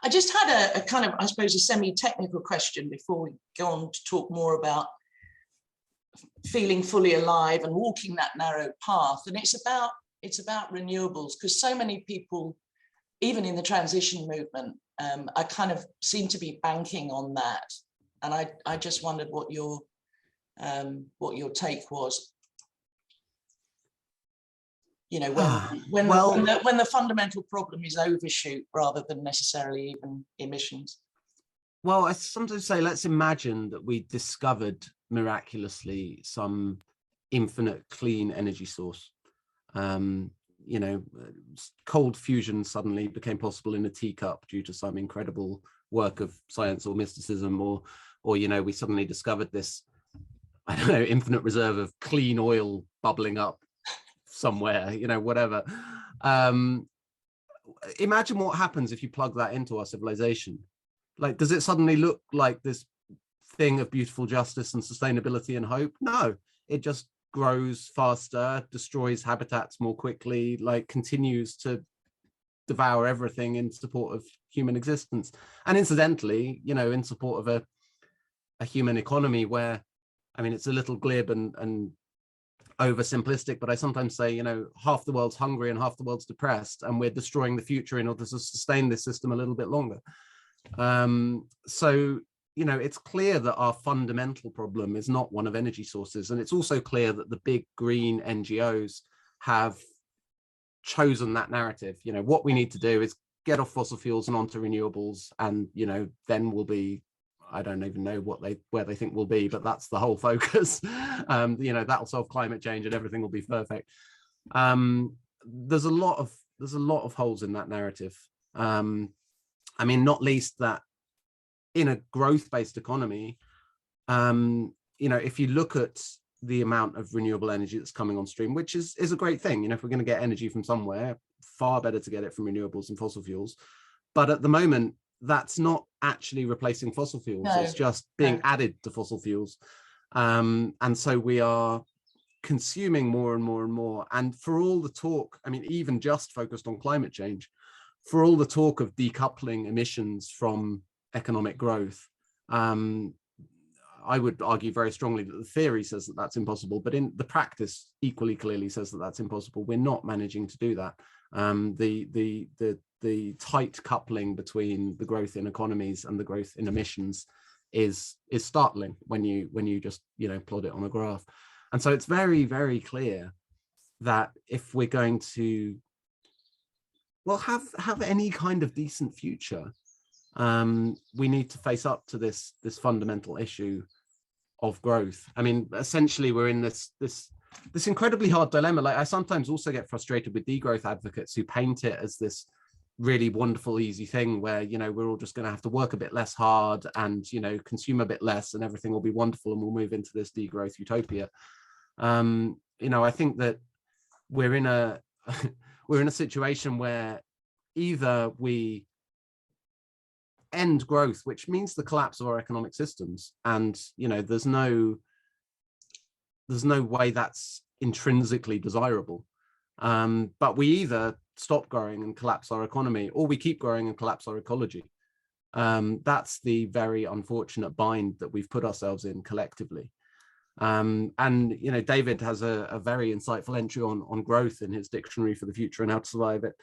I just had a kind of, I suppose, a semi-technical question before we go on to talk more about feeling fully alive and walking that narrow path. And it's about renewables, because so many people, even in the transition movement, I kind of seem to be banking on that. And I just wondered what your take was. You know, when the fundamental problem is overshoot rather than necessarily even emissions. Well, I sometimes say, let's imagine that we discovered miraculously some infinite clean energy source. You know, cold fusion suddenly became possible in a teacup due to some incredible work of science or mysticism, or you know, we suddenly discovered this, I don't know, infinite reserve of clean oil bubbling up somewhere, you know, whatever. Imagine what happens if you plug that into our civilization. Like, does it suddenly look like this thing of beautiful justice and sustainability and hope? No, it just grows faster, destroys habitats more quickly, like continues to devour everything in support of human existence. And incidentally, you know, in support of a human economy where, I mean, it's a little glib and oversimplistic, but I sometimes say, you know, half the world's hungry and half the world's depressed, and we're destroying the future in order to sustain this system a little bit longer. So, you know, it's clear that our fundamental problem is not one of energy sources. And it's also clear that the big green NGOs have chosen that narrative. You know, what we need to do is get off fossil fuels and onto renewables, and, you know, then we'll be, I don't even know where they think we'll be, but that's the whole focus. You know, that'll solve climate change and everything will be perfect. There's a lot of holes in that narrative. I mean, not least that in a growth-based economy, you know, if you look at the amount of renewable energy that's coming on stream, which is a great thing, you know, if we're going to get energy from somewhere, far better to get it from renewables and fossil fuels. But at the moment, that's not actually replacing fossil fuels. No. It's just being added to fossil fuels. And so we are consuming more and more and more. And for all the talk, I mean, even just focused on climate change, for all the talk of decoupling emissions from economic growth, I would argue very strongly that the theory says that that's impossible, but in the practice equally clearly says that that's impossible. We're not managing to do that. The tight coupling between the growth in economies and the growth in emissions is startling when you just, you know, plot it on a graph. And so it's very, very clear that if we're going to, well, have any kind of decent future, we need to face up to this fundamental issue of growth. I mean, essentially, we're in this incredibly hard dilemma. Like, I sometimes also get frustrated with degrowth advocates who paint it as this really wonderful, easy thing where, you know, we're all just going to have to work a bit less hard and, you know, consume a bit less and everything will be wonderful and we'll move into this degrowth utopia. You know, I think that we're in a situation where either we end growth, which means the collapse of our economic systems, and, you know, there's no way that's intrinsically desirable, but we either stop growing and collapse our economy, or we keep growing and collapse our ecology. That's the very unfortunate bind that we've put ourselves in collectively. And, you know, David has a very insightful entry on growth in his dictionary for the future and how to survive it.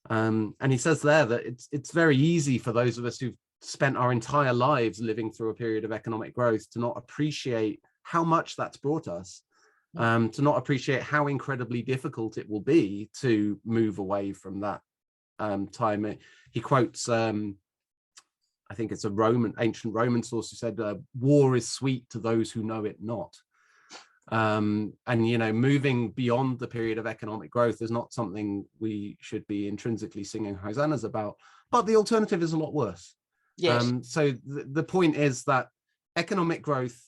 And he says there that it's very easy for those of us who've spent our entire lives living through a period of economic growth to not appreciate how much that's brought us, to not appreciate how incredibly difficult it will be to move away from that time. He quotes, I think it's ancient Roman source who said, war is sweet to those who know it not. And, you know, moving beyond the period of economic growth is not something we should be intrinsically singing hosannas about, but the alternative is a lot worse. Yes. So the point is that economic growth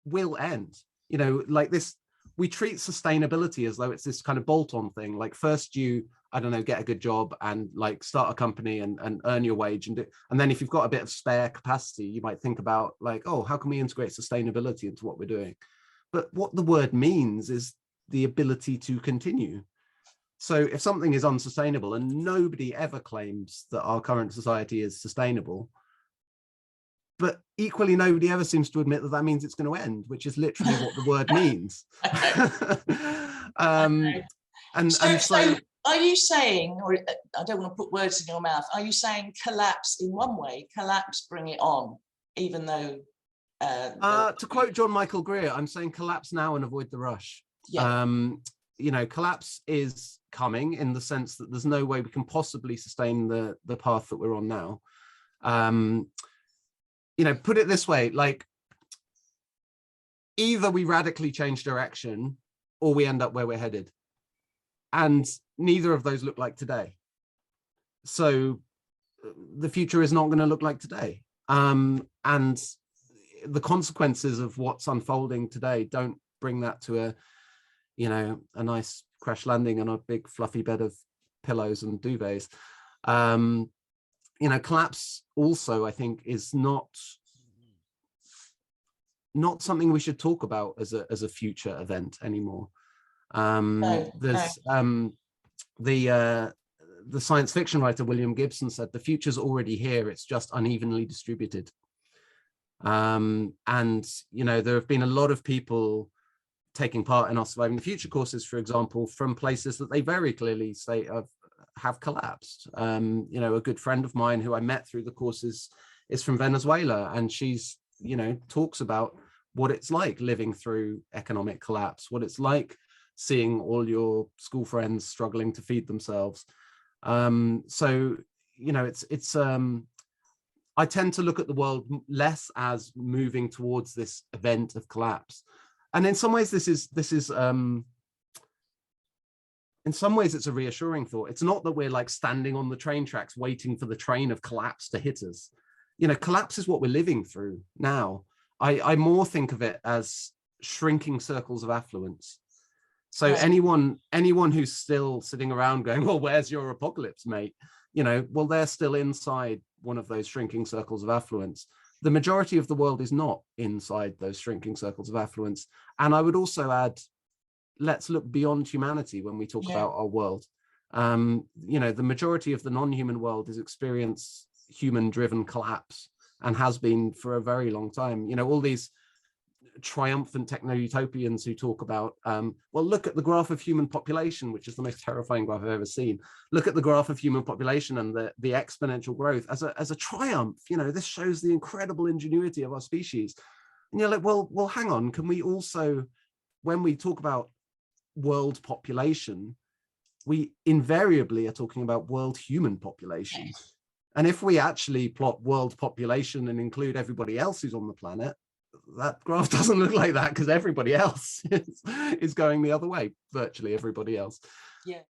will end. You know, like this, we treat sustainability as though it's this kind of bolt-on thing. Like, first you, I don't know, get a good job and like start a company and earn your wage, and then if you've got a bit of spare capacity, you might think about like, oh, how can we integrate sustainability into what we're doing? But what the word means is the ability to continue. So if something is unsustainable, and nobody ever claims that our current society is sustainable, but equally nobody ever seems to admit that that means it's going to end, which is literally what the word means. So are you saying, or I don't want to put words in your mouth, are you saying collapse in one way, collapse, bring it on, even though to quote John Michael Greer, I'm saying collapse now and avoid the rush. Yeah. You know, collapse is coming in the sense that there's no way we can possibly sustain the path that we're on now. You know, put it this way, like, either we radically change direction or we end up where we're headed. And neither of those look like today. So the future is not going to look like today. And the consequences of what's unfolding today don't bring that to a, you know, a nice crash landing on a big fluffy bed of pillows and duvets. You know, collapse also, I think, is not something we should talk about as a future event anymore. There's the science fiction writer William Gibson said the future's already here, it's just unevenly distributed. And you know, there have been a lot of people taking part in our Surviving the Future courses, for example, from places that they very clearly say have collapsed. You know, a good friend of mine who I met through the courses is from Venezuela, and she's, you know, talks about what it's like living through economic collapse, what it's like seeing all your school friends struggling to feed themselves. So, you know, it's I tend to look at the world less as moving towards this event of collapse. And in some ways, this is in some ways, it's a reassuring thought. It's not that we're like standing on the train tracks waiting for the train of collapse to hit us. You know, collapse is what we're living through now. I more think of it as shrinking circles of affluence. So right. anyone who's still sitting around going, well, where's your apocalypse, mate? You know, well, they're still inside one of those shrinking circles of affluence. The majority of the world is not inside those shrinking circles of affluence. And I would also add, let's look beyond humanity when we talk about our world. You know, the majority of the non-human world is experience human-driven collapse, and has been for a very long time. You know, all these triumphant techno-utopians who talk about, well, look at the graph of human population, which is the most terrifying graph I've ever seen. Look at the graph of human population and the exponential growth as a triumph. You know, this shows the incredible ingenuity of our species. And you're like, well, hang on, can we also, when we talk about world population, we invariably are talking about world human population. Yes. And if we actually plot world population and include everybody else who's on the planet, that graph doesn't look like that, because everybody else is going the other way, virtually everybody else. Yeah.